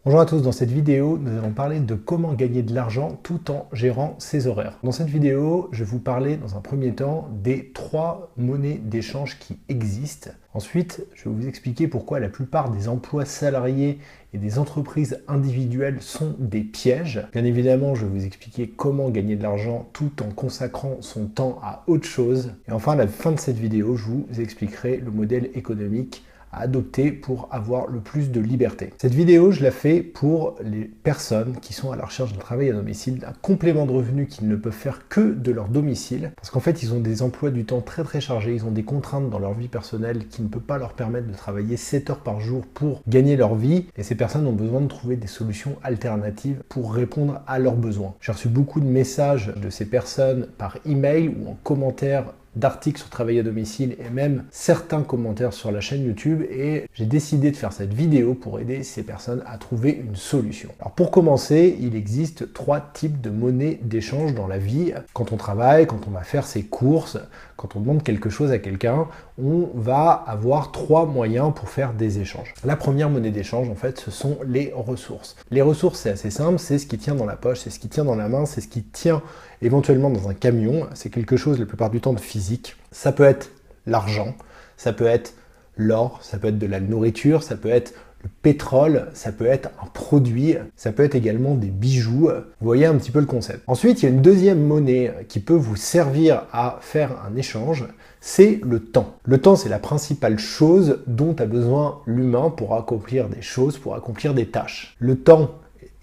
Bonjour à tous, dans cette vidéo, nous allons parler de comment gagner de l'argent tout en gérant ses horaires. Dans cette vidéo, je vais vous parler dans un premier temps des 3 monnaies d'échange qui existent. Ensuite, je vais vous expliquer pourquoi la plupart des emplois salariés et des entreprises individuelles sont des pièges. Bien évidemment, je vais vous expliquer comment gagner de l'argent tout en consacrant son temps à autre chose. Et enfin, à la fin de cette vidéo, je vous expliquerai le modèle économique à adopter pour avoir le plus de liberté. Cette vidéo, je la fais pour les personnes qui sont à la recherche d'un travail à domicile, d'un complément de revenu qu'ils ne peuvent faire que de leur domicile, parce qu'en fait, ils ont des emplois du temps très chargés, ils ont des contraintes dans leur vie personnelle qui ne peuvent pas leur permettre de travailler 7 heures par jour pour gagner leur vie, et ces personnes ont besoin de trouver des solutions alternatives pour répondre à leurs besoins. J'ai reçu beaucoup de messages de ces personnes par email ou en commentaire d'articles sur travail à domicile et même certains commentaires sur la chaîne YouTube, et j'ai décidé de faire cette vidéo pour aider ces personnes à trouver une solution. Alors pour commencer, il existe 3 types de monnaies d'échange dans la vie. Quand on travaille, quand on va faire ses courses, quand on demande quelque chose à quelqu'un, on va avoir 3 moyens pour faire des échanges. La première monnaie d'échange, en fait, ce sont les ressources. Les ressources, c'est assez simple, c'est ce qui tient dans la poche, c'est ce qui tient dans la main, c'est ce qui tient éventuellement dans un camion. C'est quelque chose la plupart du temps de physique. Ça peut être l'argent, ça peut être l'or, ça peut être de la nourriture, ça peut être le pétrole, ça peut être un produit, ça peut être également des bijoux. Vous voyez un petit peu le concept. Ensuite, il y a une deuxième monnaie qui peut vous servir à faire un échange, c'est le temps. Le temps, c'est la principale chose dont a besoin l'humain pour accomplir des choses, pour accomplir des tâches. Le temps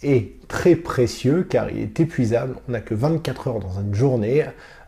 est très précieux car il est épuisable. On n'a que 24 heures dans une journée.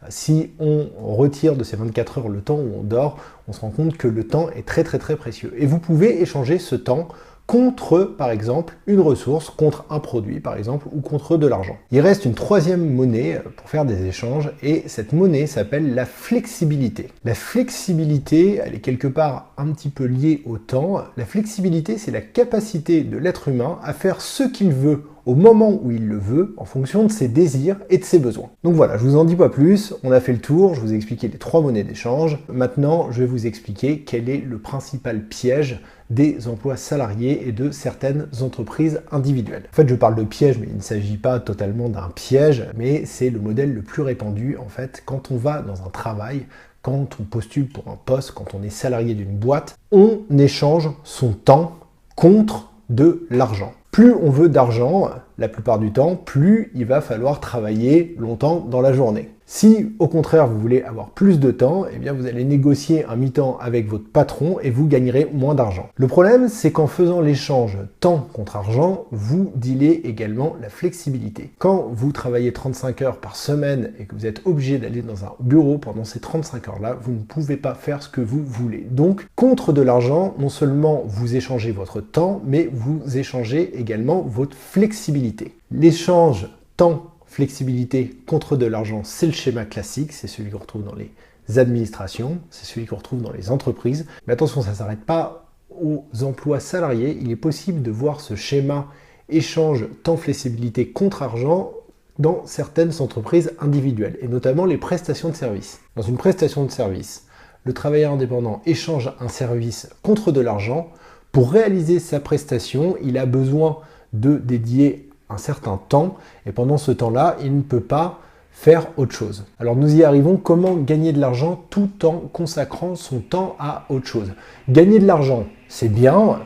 Si on retire de ces 24 heures le temps où on dort, on se rend compte que le temps est très précieux. Et vous pouvez échanger ce temps contre, par exemple, une ressource, contre un produit, par exemple, ou contre de l'argent. Il reste une troisième monnaie pour faire des échanges, et cette monnaie s'appelle la flexibilité. La flexibilité, elle est quelque part un petit peu liée au temps. La flexibilité, c'est la capacité de l'être humain à faire ce qu'il veut au moment où il le veut, en fonction de ses désirs et de ses besoins. Donc voilà, je vous en dis pas plus, on a fait le tour, je vous ai expliqué les 3 monnaies d'échange. Maintenant, je vais vous expliquer quel est le principal piège des emplois salariés et de certaines entreprises individuelles. En fait, je parle de piège, mais il ne s'agit pas totalement d'un piège, mais c'est le modèle le plus répandu, en fait, quand on va dans un travail, quand on postule pour un poste, quand on est salarié d'une boîte, on échange son temps contre de l'argent. Plus on veut d'argent, la plupart du temps, plus il va falloir travailler longtemps dans la journée. Si au contraire vous voulez avoir plus de temps, eh bien vous allez négocier un mi-temps avec votre patron et vous gagnerez moins d'argent. Le problème, c'est qu'en faisant l'échange temps contre argent, vous dealez également la flexibilité. Quand vous travaillez 35 heures par semaine et que vous êtes obligé d'aller dans un bureau pendant ces 35 heures-là, vous ne pouvez pas faire ce que vous voulez. Donc, contre de l'argent, non seulement vous échangez votre temps, mais vous échangez également votre flexibilité. L'échange temps flexibilité contre de l'argent, c'est le schéma classique, c'est celui qu'on retrouve dans les administrations, c'est celui qu'on retrouve dans les entreprises. Mais attention, ça ne s'arrête pas aux emplois salariés. Il est possible de voir ce schéma échange temps flexibilité contre argent dans certaines entreprises individuelles, et notamment les prestations de services. Dans une prestation de service, le travailleur indépendant échange un service contre de l'argent. Pour réaliser sa prestation, il a besoin de dédier un certain temps, et pendant ce temps-là, il ne peut pas faire autre chose. Alors nous y arrivons, comment gagner de l'argent tout en consacrant son temps à autre chose? Gagner de l'argent, c'est bien,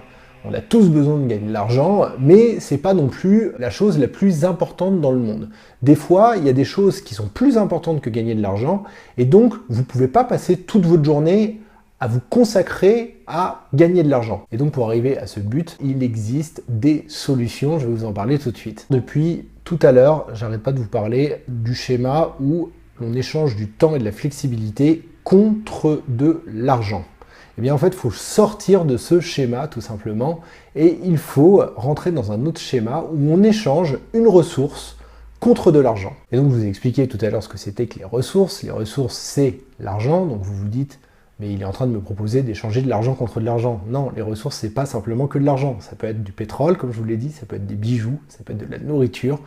on a tous besoin de gagner de l'argent, mais c'est pas non plus la chose la plus importante dans le monde. Des fois, il y a des choses qui sont plus importantes que gagner de l'argent, et donc vous ne pouvez pas passer toute votre journée à vous consacrer à gagner de l'argent. Et donc pour arriver à ce but, il existe des solutions, je vais vous en parler tout de suite. Depuis tout à l'heure, j'arrête pas de vous parler du schéma où l'on échange du temps et de la flexibilité contre de l'argent. Eh bien en fait, il faut sortir de ce schéma tout simplement, et il faut rentrer dans un autre schéma où on échange une ressource contre de l'argent. Et donc je vous ai expliqué tout à l'heure ce que c'était que les ressources. Les ressources, c'est l'argent, donc vous vous dites mais il est en train de me proposer d'échanger de l'argent contre de l'argent. Non, les ressources, c'est pas simplement que de l'argent. Ça peut être du pétrole, comme je vous l'ai dit, ça peut être des bijoux, ça peut être de la nourriture.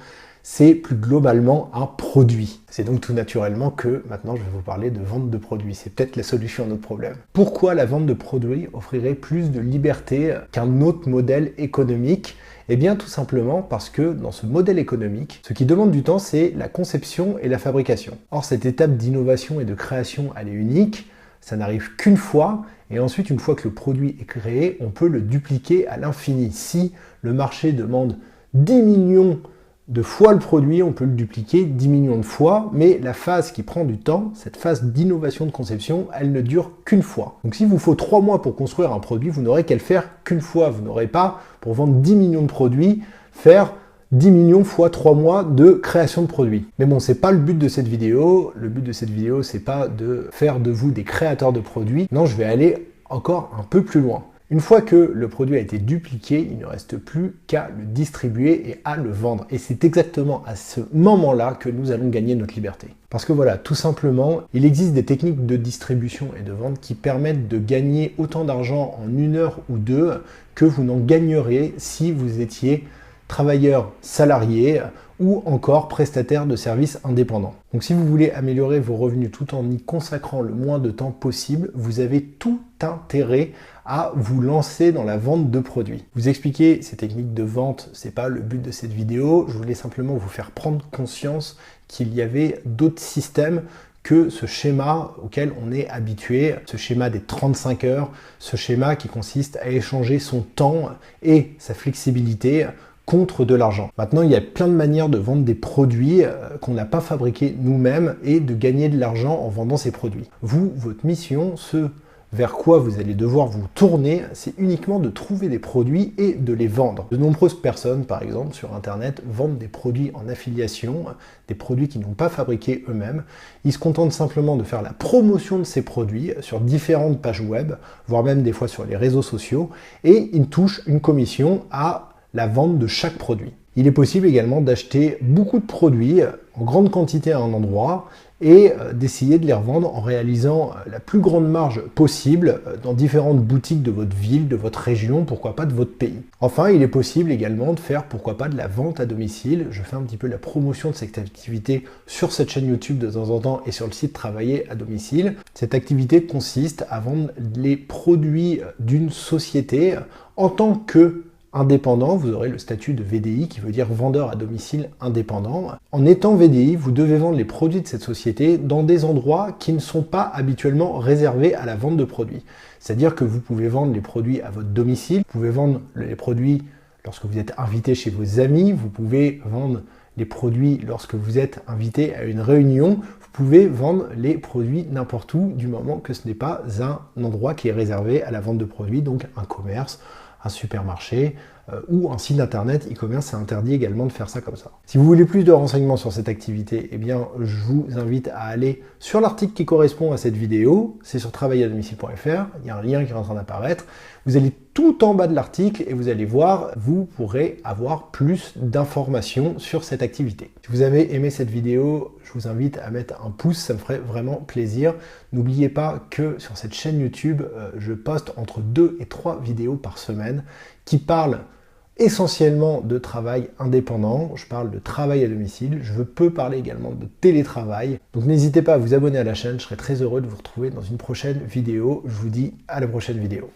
C'est plus globalement un produit. C'est donc tout naturellement que maintenant je vais vous parler de vente de produits. C'est peut-être la solution à notre problème. Pourquoi la vente de produits offrirait plus de liberté qu'un autre modèle économique? Eh bien tout simplement parce que dans ce modèle économique, ce qui demande du temps, c'est la conception et la fabrication. Or cette étape d'innovation et de création, elle est unique, ça n'arrive qu'une fois, et ensuite une fois que le produit est créé, on peut le dupliquer à l'infini. Si le marché demande 10 millions de fois le produit, on peut le dupliquer 10 millions de fois, mais la phase qui prend du temps, cette phase d'innovation de conception, elle ne dure qu'une fois. Donc s'il vous faut 3 mois pour construire un produit, vous n'aurez qu'à le faire qu'une fois. Vous n'aurez pas, pour vendre 10 millions de produits, faire 10 millions fois 3 mois de création de produits. Mais bon, c'est pas le but de cette vidéo. Le but de cette vidéo, c'est pas de faire de vous des créateurs de produits. Non, je vais aller encore un peu plus loin. Une fois que le produit a été dupliqué, il ne reste plus qu'à le distribuer et à le vendre. Et c'est exactement à ce moment-là que nous allons gagner notre liberté. Parce que voilà, tout simplement, il existe des techniques de distribution et de vente qui permettent de gagner autant d'argent en 1 heure ou 2 que vous n'en gagneriez si vous étiez travailleur salarié ou encore prestataire de services indépendants. Donc si vous voulez améliorer vos revenus tout en y consacrant le moins de temps possible, vous avez tout intérêt à vous lancer dans la vente de produits. Vous expliquer ces techniques de vente, c'est pas le but de cette vidéo, je voulais simplement vous faire prendre conscience qu'il y avait d'autres systèmes que ce schéma auquel on est habitué, ce schéma des 35 heures, ce schéma qui consiste à échanger son temps et sa flexibilité contre de l'argent. Maintenant, il y a plein de manières de vendre des produits qu'on n'a pas fabriqués nous-mêmes et de gagner de l'argent en vendant ces produits. Vous, votre mission, ce vers quoi vous allez devoir vous tourner, c'est uniquement de trouver des produits et de les vendre. De nombreuses personnes, par exemple, sur Internet, vendent des produits en affiliation, des produits qu'ils n'ont pas fabriqués eux-mêmes. Ils se contentent simplement de faire la promotion de ces produits sur différentes pages web, voire même des fois sur les réseaux sociaux, et ils touchent une commission à la vente de chaque produit. Il est possible également d'acheter beaucoup de produits en grande quantité à un endroit et d'essayer de les revendre en réalisant la plus grande marge possible dans différentes boutiques de votre ville, de votre région, pourquoi pas de votre pays. Enfin, il est possible également de faire pourquoi pas de la vente à domicile. Je fais un petit peu la promotion de cette activité sur cette chaîne YouTube de temps en temps et sur le site Travailler à domicile. Cette activité consiste à vendre les produits d'une société en tant que indépendant, vous aurez le statut de VDI qui veut dire vendeur à domicile indépendant. En étant VDI, vous devez vendre les produits de cette société dans des endroits qui ne sont pas habituellement réservés à la vente de produits. C'est-à-dire que vous pouvez vendre les produits à votre domicile, vous pouvez vendre les produits lorsque vous êtes invité chez vos amis, vous pouvez vendre les produits lorsque vous êtes invité à une réunion, vous pouvez vendre les produits n'importe où du moment que ce n'est pas un endroit qui est réservé à la vente de produits, donc un commerce, un supermarché ou un site internet e-commerce, c'est interdit également de faire ça comme ça. Si vous voulez plus de renseignements sur cette activité, eh bien, je vous invite à aller sur l'article qui correspond à cette vidéo, c'est sur travailladomicile.fr, il y a un lien qui est en train d'apparaître. Vous allez tout en bas de l'article et vous allez voir, vous pourrez avoir plus d'informations sur cette activité. Si vous avez aimé cette vidéo, je vous invite à mettre un pouce, ça me ferait vraiment plaisir. N'oubliez pas que sur cette chaîne YouTube, je poste entre 2 et 3 vidéos par semaine qui parlent essentiellement de travail indépendant, je parle de travail à domicile, je peux parler également de télétravail. Donc n'hésitez pas à vous abonner à la chaîne, je serai très heureux de vous retrouver dans une prochaine vidéo. Je vous dis à la prochaine vidéo.